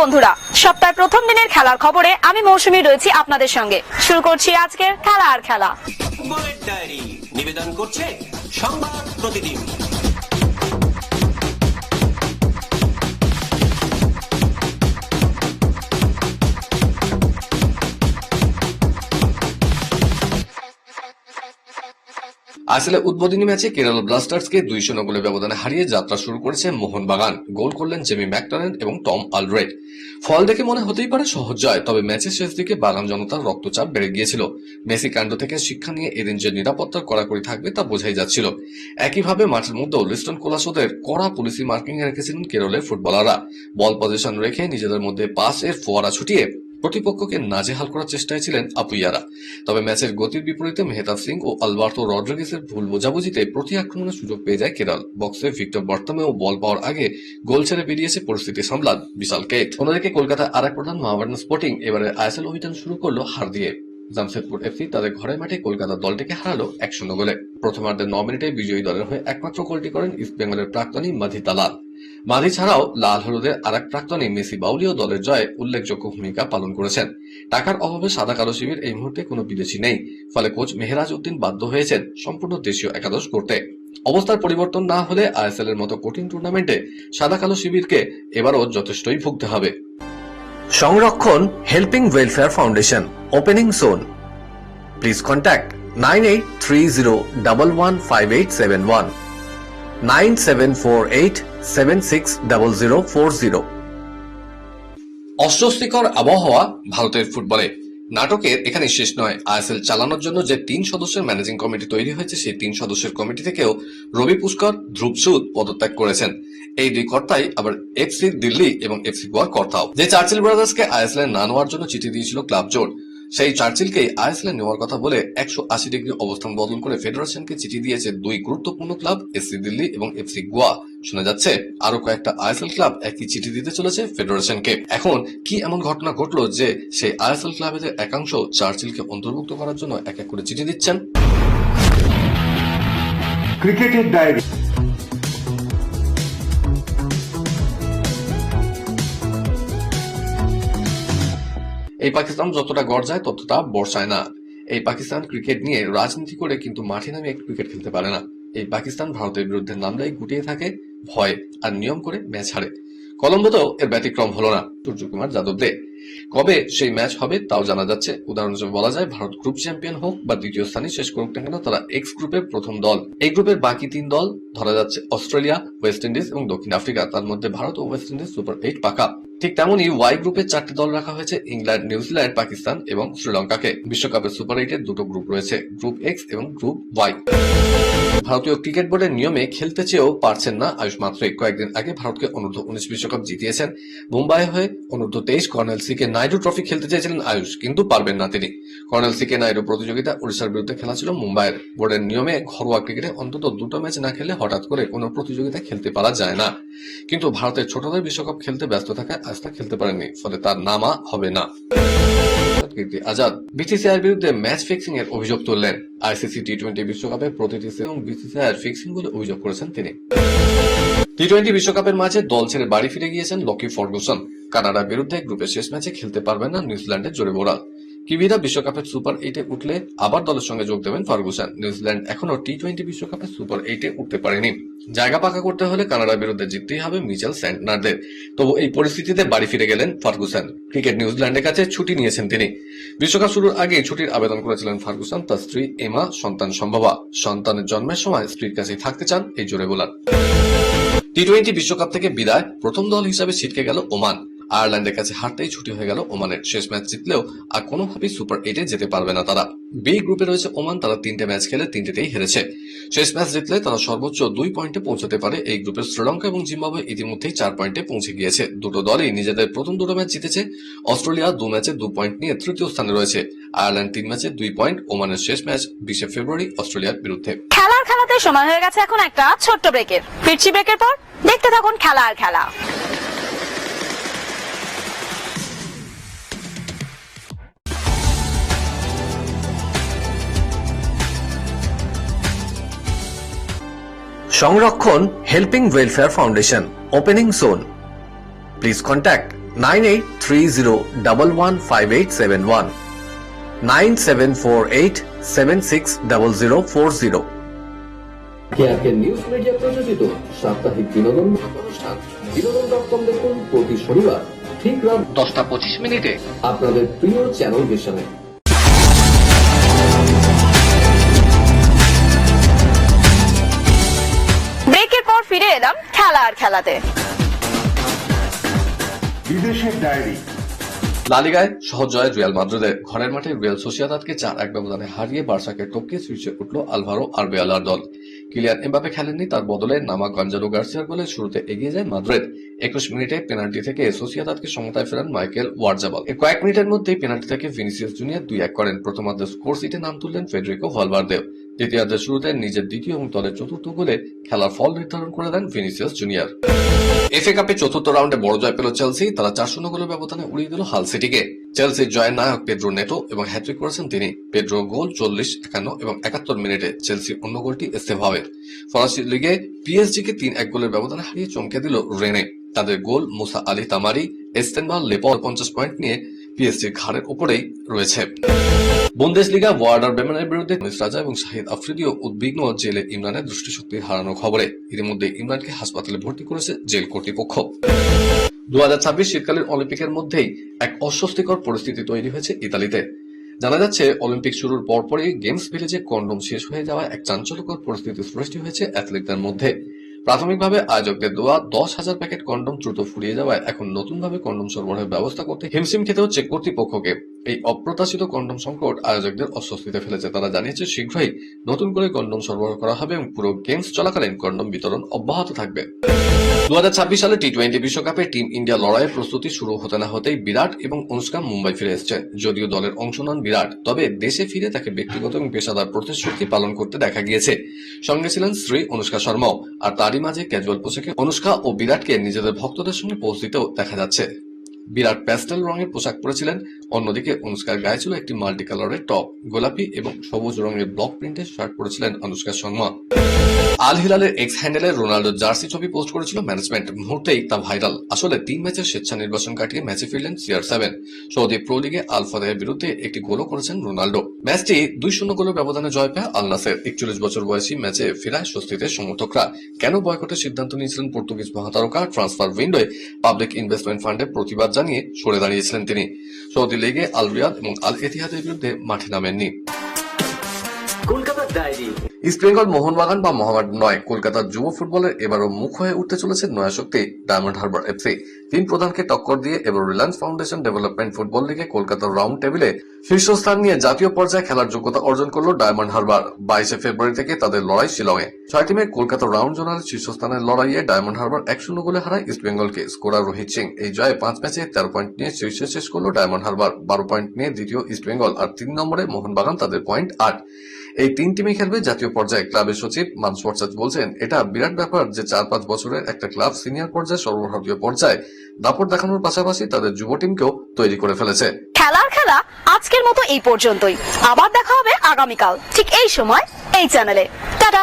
বন্ধুরা, সপ্তাহের প্রথম দিনের খেলার খবরে আমি মৌসুমী রয়েছি আপনাদের সঙ্গে। শুরু করছি আজকের খেলা আর খেলা। ফুটবলের ডায়েরি নিবেদন করছে সংবাদ প্রতিদিন। আসলে উদ্বোধনী ম্যাচে কেরল ব্লাস্টার্সকে 2-0 গোলের ব্যবধানে হারিয়ে যাত্রা শুরু করেছে মোহনবাগান। গোল করলেন জেমি ম্যাকটারেন এবং টম আলরেড। ফল দেখে মনে হতেই পারে সহজ জয়, তবে ম্যাচের শেষ দিকে বাগান জনতার রক্তচাপ বেড়ে গিয়েছিল। মেসি কাণ্ড থেকে শিক্ষা নিয়ে এদিন যে নিরাপত্তার কড়াকড়ি থাকবে তা বোঝাই যাচ্ছিল। একইভাবে মাঠের মধ্যেও লিস্টন কোলাসোদের কড়া পুলিশি মার্কিং এ রেখেছিলেন কেরলের ফুটবলাররা। বল পজিশন রেখে নিজেদের মধ্যে পাসের ফোয়ারা ছুটিয়ে প্রতিপক্ষকে নাজেহাল করার চেষ্টায় ছিলেন আপুইয়ারা। তবে ম্যাচের গতির বিপরীতে মেহতাব সিং ও আলবার্তো রড্রিগেজের ভুল বোঝাবুঝিতে প্রতি আক্রমণের সুযোগ পেয়ে যায় কেরল। বক্সে ভিক্টর বর্তমেও বল পাওয়ার আগে গোল ছেড়ে বেরিয়েছে পরিস্থিতি সামলান বিশাল কেট। অন্যদিকে কলকাতার আরেক প্রধান মোহামেডান স্পোর্টিং এবারে আইএসএল অভিযান শুরু করলো হার দিয়ে। জামশেদপুর এফসি তাদের ঘরের মাঠে কলকাতা দলটিকে হারালো 1-0 গোলে। প্রথমার্ধের 9 মিনিটে বিজয়ী দলের হয়ে একমাত্র গোলটি করেন ইস্ট বেঙ্গলের প্রাক্তনী মাধি তালাল। মাধি ছাড়াও লাল হলুদের আরেক প্রাক্তনী মেসি বাউলিও দলের জয়ে উল্লেখযোগ্য ভূমিকা পালন করেছেন। টাকার অভাবে সাদা কালো শিবির এই মুহূর্তে কোনো বিদেশি নেই, ফলে কোচ মেহরাজ উদ্দিন বাধ্য হয়েছেন সম্পূর্ণ দেশীয় একাদশ করতে। অবস্থার পরিবর্তন না হলে আইএসএল এর মতো কঠিন টুর্নামেন্টে সাদা কালো শিবিরকে এবারও যথেষ্টই ভুগতে হবে। সংরক্ষণ helping welfare foundation, opening soon. Please contact 9830115871 9748760040। অস্বস্তিকর আবহাওয়া ভারতের ফুটবলে। নাটকের এখানে শেষ নয়। আইএসএল চালানোর জন্য যে 3 সদস্যের ম্যানেজিং কমিটি তৈরি হয়েছে, সেই 3 সদস্যের কমিটি থেকেও রবি পুষ্কর, ধ্রুব সুদ পদত্যাগ করেছেন। এই দুই কর্তাই আবার এফসি দিল্লি এবং এফসি গোয়ার কর্তাও। যে চার্চিল ব্রাদার্সকে আইএসএল না নেওয়ার জন্য চিঠি দিয়েছিল ক্লাব জোট, সেই চার্চিলকেই আইএসএল নেওয়ার কথা বলে 180 ডিগ্রি অবস্থান বদল করে ফেডারেশনকে চিঠি দিয়েছে দুই গুরুত্বপূর্ণ ক্লাব এফসি দিল্লি এবং এফসি গোয়া। শোনা যাচ্ছে আরো কয়েকটা আইএসএল ক্লাব একই চিঠি দিতে চলেছে ফেডারেশনকে। এখন কি এমন ঘটনা ঘটলো যে সেই আইএসএল ক্লাবের একাংশ চার্চিলকে অন্তর্ভুক্ত করার জন্য এক এক করে চিঠি দিচ্ছেন? ক্রিকেটের ডায়েরি। এই পাকিস্তান যতটা গর্জায় ততটা বর্ষায় না। এই পাকিস্তান ক্রিকেট নিয়ে রাজনীতি করে কিন্তু মাঠে নামে একটু ক্রিকেট খেলতে পারে না। এই পাকিস্তান ভারতের বিরুদ্ধে নামলেই গুটিয়ে থাকে ভয় আর নিয়ম করে ম্যাচ হারে। কলম্বোতেও এর ব্যতিক্রম হলো না সূর্যকুমার যাদবদের। কবে সেই ম্যাচ হবে তাও জানা যাচ্ছে। উদাহরণ হিসেবে বলা যায়, ভারত গ্রুপ চ্যাম্পিয়ন হোক বা দ্বিতীয় স্থানে শেষ করুক না কেন, তারা এক্স গ্রুপের প্রথম দল। এই গ্রুপের বাকি 3 দল ধরা যাচ্ছে অস্ট্রেলিয়া, ওয়েস্ট ইন্ডিজ এবং দক্ষিণ আফ্রিকা। তার মধ্যে ভারত ও ওয়েস্ট ইন্ডিজ সুপার 8 পাকা। ঠিক তেমনই ওয়াই গ্রুপের 4টি দল রাখা হয়েছে, ইংল্যান্ড, নিউজিল্যান্ড, পাকিস্তান এবং শ্রীলঙ্কাকে। বিশ্বকাপের সুপার 8 এর 2টো গ্রুপ রয়েছে, গ্রুপ এক্স এবং গ্রুপ ওয়াই। ভারতীয় ক্রিকেট বোর্ডের নিয়মে খেলতে চেয়েও পারছেন না আয়ুষ মাত্রে। কয়েকদিন আগে ভারতকে অনূর্ধ্ব-19 বিশ্বকাপ জিতিয়েছেন। মুম্বাই হয়ে অনূর্ধ্ব-23 colonel C K Naidu trophy খেলতে চেয়েছিলেন আয়ুষ, কিন্তু পারবেন না তিনি। কর্নেল সি কে নাইডু প্রতিযোগিতা উড়িষ্যার বিরুদ্ধে খেলা ছিল মুম্বাইয়ের। বোর্ডের নিয়মে ঘরোয়া ক্রিকেটে অন্তত 2টো ম্যাচ না খেলে হঠাৎ করে কোনো প্রতিযোগিতা খেলতে পারা যায় না। কিন্তু ভারতের ছোটদের বিশ্বকাপ খেলতে ব্যস্ত থাকায় আজ তা খেলতে পারেননি, ফলে তার নামা হবে না। আজাদ বিসিসিআই এর বিরুদ্ধে ম্যাচ ফিক্সিং এর অভিযোগ তুললেন। আইসিসি টি20 বিশ্বকাপে প্রতিটি এবং বিসিসিআই এর ফিক্সিং বলে অভিযোগ করেছেন তিনি। টি20 বিশ্বকাপের মাঝে দল ছেড়ে বাড়ি ফিরে গিয়েছেন লকি ফার্গুসন। কানাডার বিরুদ্ধে গ্রুপের শেষ ম্যাচে খেলতে পারবেন না নিউজিল্যান্ডের জোরে বোরাল। কিবিরা বিশ্বকাপের সুপার 8-এ উঠলে আবার দলের সঙ্গে যোগ দেবেন ফার্গুসন। নিউজিল্যান্ড এখনো টি20 বিশ্বকাপের সুপার 8-এ উঠতে পারেনি। জায়গা পাকা করতে হলে কানাডার বিরুদ্ধে জিততেই হবে মিচেল স্যান্টনারদের। তবু এই পরিস্থিতিতে বাড়ি ফিরে গেলেন ফার্গুসন। ক্রিকেট নিউজিল্যান্ডের কাছে ছুটি নিয়েছেন তিনি। বিশ্বকাপ শুরুর আগে ছুটির আবেদন করেছিলেন ফার্গুসন। তার স্ত্রী এমা সন্তান সম্ভবা। সন্তানের জন্মের সময় স্ত্রীর কাছেই থাকতে চান এই জোরে বোলার। টি20 বিশ্বকাপ থেকে বিদায় প্রথম দল হিসাবে ছিটকে গেল ওমান। আয়ারল্যান্ডের কাছে হারতেই ছুটি হয়ে গেল ওমানের। শেষ ম্যাচ জিতলেও আর কোনোভাবেই সুপার 8-এ যেতে পারবে না তারা। বি গ্রুপে রয়েছে ওমান, তারা 3টে ম্যাচ খেলে 3টেতেই হেরেছে। শেষ ম্যাচ জিতলে তারা সর্বোচ্চ 2 পয়েন্টে পৌঁছাতে পারে। এই গ্রুপের শ্রীলঙ্কা এবং জিম্বাবুয়ে ইতিমধ্যেই 4 পয়েন্টে পৌঁছে গিয়েছে। দুটো দলই নিজেদের প্রথম 2টো ম্যাচ জিতেছে। অস্ট্রেলিয়া 2 ম্যাচে 2 পয়েন্ট নিয়ে তৃতীয় স্থানে রয়েছে। আয়ারল্যান্ড 3 ম্যাচে 2 পয়েন্ট। ওমানের শেষ ম্যাচ 20 ফেব্রুয়ারি অস্ট্রেলিয়ার বিরুদ্ধে। খেলাতে সময় হয়ে গেছে এখন একটা ছোট্ট ব্রেকের। ফিরছি ব্রেকের পর, দেখতে থাকুন খেলা আর খেলা। সংরক্ষণ helping welfare foundation, opening soon. Please contact 9830115871, 9748760040। কেয়ারকের নিউজ মিডিয়া প্রযোজিত সাপ্তাহিক বিনোদন অনুষ্ঠান বিনোদন.com দেখুন প্রতি শনিবার ঠিক রাত 10:25 আপনাদের প্রিয় চ্যানেল ভিশনে। ব্রেকের পর ফিরে এলাম খেলা আর খেলাতে। বিদেশের ডায়েরি। লা লিগায় সহজ জয় রিয়াল মাদ্রিদের। ঘরের মাঠে রিয়াল সোসিয়েদাদকে 4-1 ব্যবধানে হারিয়ে বার্সাকে টপকে শীর্ষে উঠল আলভারো আরবেলার দল। কিলিয়ান এমবাপে খেলেননি, তার বদলে নামা গঞ্জালো গার্সিয়ার গোলে শুরুতে এগিয়ে যায় মাদ্রিদ। 21 মিনিটে পেনাল্টি থেকে সোসিয়েদাদকে সমতায় ফেরান মাইকেল ওয়ারজাবাল। কয়েক মিনিটের মধ্যেই পেনাল্টি থেকে ভিনিসিয়াস জুনিয়র 2-1 করেন। প্রথমার্ধে স্কোর শিটে নাম তুললেন ফেডেরিকো ভালভার্দেও। দ্বিতীয়ার্ধের শুরুতে নিজের দ্বিতীয় এবং দলের চতুর্থ গোলে খেলার ফল নির্ধারণ করে দেন ভিনিসিয়াস জুনিয়র। এফএ কাপে চতুর্থ রাউন্ডে বড় জয় পেল চেলসি। তারা 4-0 গোলের ব্যবধানে উড়িয়ে দিল হাল সিটিকে। চেলসির জয়ের নায়ক পেড্রো নেটো এবং হ্যাট্রিক করেছেন তিনি। পেড্রো গোল 40, 51 এবং 71 মিনিটে। চেলসির অন্য গোলটি এস্তেভাওয়ের। ফরাসি লিগে পিএসজিকে 3-1 গোলের ব্যবধানে হারিয়ে চমকে দিল রেনে। তাদের গোল মুসা আলী তামারি, এস্তেনবাল লেপর 50 পয়েন্ট নিয়ে পিএসজির ঘাড়ের উপরেই রয়েছে। বুন্দেসলিগা ওয়ার্ডার ব্রেমেনের বিরুদ্ধে মিস রাজা এবং শাহিদ আফ্রিদিও উদ্বিগ্ন জেলে ইমরানের দৃষ্টিশক্তি হারানোর খবরে। ইতিমধ্যে ইমরানকে হাসপাতালে ভর্তি করেছে জেল কর্তৃপক্ষ। 2026 শীতকালীন অলিম্পিকের মধ্যেই এক অস্বস্তিকর পরিস্থিতি তৈরি হয়েছে ইতালিতে। জানা যাচ্ছে অলিম্পিক শুরুর পরপরই গেমস ভিলেজে কন্ডোম শেষ হয়ে যাওয়া এক চাঞ্চল্যকর পরিস্থিতির সৃষ্টি হয়েছে অ্যাথলেটদের মধ্যে। প্রাথমিকভাবে আয়োজকদের দেওয়া 10,000 প্যাকেট কন্ডোম দ্রুত ফুরিয়ে যাওয়ায় এখন নতুনভাবে কন্ডোম সরবরাহের ব্যবস্থা করতে হিমশিম খেতে হচ্ছে কর্তৃপক্ষকে। এই অপ্রত্যাশিত কন্ডোম সংকট আয়োজকদের অস্বস্তিতে ফেলেছে। তারা জানিয়েছে শীঘ্রই নতুন করে কন্ডোম সরবরাহ করা হবে এবং পুরো গেমস চলাকালীন কন্ডোম বিতরণ অব্যাহত থাকবে। 2026 সালে টি-20 বিশ্বকাপে টিম ইন্ডিয়া লড়াইয়ের প্রস্তুতি শুরু হতে না হতেই বিরাট এবং অনুষ্কা মুম্বাই ফিরে এসেছেন। যদিও দলের অংশ নন বিরাট, তবে দেশে ফিরে তাকে ব্যক্তিগত এবং পেশাদার প্রতিশ্রুতি পালন করতে দেখা গিয়েছে। সঙ্গে ছিলেন স্ত্রী অনুষ্কা শর্মাও। আর তারই মাঝে ক্যাজুয়াল পোশাকে অনুষ্কা ও বিরাটকে নিজেদের ভক্তদের সঙ্গে পোজ দিতেও দেখা যাচ্ছে। বিরাট প্যাস্টেল রঙের পোশাক পরেছিলেন, অন্যদিকে অনুষ্কার গায়ে ছিল একটি মাল্টি কালারের টপ। গোলাপি এবং সবুজ রঙের ব্লক প্রিন্টের শার্ট পরেছিলেন অনুষ্কা শর্মা। আল হিলালের এক্স হ্যান্ডেলে রোনাল্ডোর জার্সি ছবি পোস্ট করেছিল ম্যানেজমেন্ট। মুহূর্তেই তা ভাইরাল। আসলে 3 ম্যাচের স্বেচ্ছা নির্বাচন কাটিয়ে ম্যাচে ফিরলেন CR7। সৌদি প্রো লিগে আল ফাদেহের বিরুদ্ধে একটি গোলও করেছেন রোনাল্ডো। ম্যাচটি 2-0 গোলের ব্যবধানে জয় পায় আল নাসের। 41 বছর বয়সী ম্যাচে ফেরায় স্বস্তিতে সমর্থকরা। কেন বয়কটের সিদ্ধান্ত নিয়েছিলেন পর্তুগিজ মহাতারকা? ট্রান্সফার উইন্ডোয় পাবলিক ইনভেস্টমেন্ট ফান্ডের প্রতিবাদ জানিয়ে সরে দাঁড়িয়েছিলেন তিনি। সৌদি লিগে আল রিয়াদ এবং আল এতিহাদের বিরুদ্ধে মাঠে নামেননি। কলকাতার ডায়েরি। ইস্ট বেঙ্গল মোহনবাগান বা মোহামেডান নয়, কলকাতার যুব ফুটবলের এবারও মুখ হয়ে উঠতে চলেছে নয়া শক্তি ডায়মন্ড হারবার এফসি। 3 প্রধানকে টক্কর দিয়ে এবার রিলায়েন্স ফাউন্ডেশন ডেভেলপমেন্ট ফুটবল লিগে কলকাতার রাউন্ড টেবিলে শীর্ষস্থান নিয়ে জাতীয় পর্যায়ে খেলার যোগ্যতা অর্জন করল ডায়মন্ড হারবার। 22 ফেব্রুয়ারি থেকে তাদের লড়াই শিলংয়ে। 6 টিমে কলকাতা রাউন্ড জোনালের শীর্ষস্থানের লড়াইয়ে ডায়মন্ড হারবার 1-0 গোলে হারায় ইস্ট বেঙ্গলকে। স্কোরার রোহিত সিং। এই জয়ে 5 ম্যাচে 13 পয়েন্ট নিয়ে শীর্ষে শেষ করল ডায়মন্ড হারবার। 12 পয়েন্ট নিয়ে দ্বিতীয় ইস্ট বেঙ্গল, আর 3 নম্বরে মোহনবাগান, তাদের পয়েন্ট 8। এই 3 টিমই খেলবে জাতীয় পর্যায়ে। ক্লাবের সচিব মানস ভট্টাচার্য বলছেন, এটা বিরাট ব্যাপার যে 4-5 বছরের একটা ক্লাব সিনিয়র পর্যায়ে সর্বভারতীয় পর্যায়ে দাপট দেখানোর পাশাপাশি তাদের যুব টিমকেও তৈরি করে ফেলেছে। খেলার খেলা আজকের মতো এই পর্যন্তই। আবার দেখা হবে আগামীকাল ঠিক এই সময় এই চ্যানেলে। টাটা।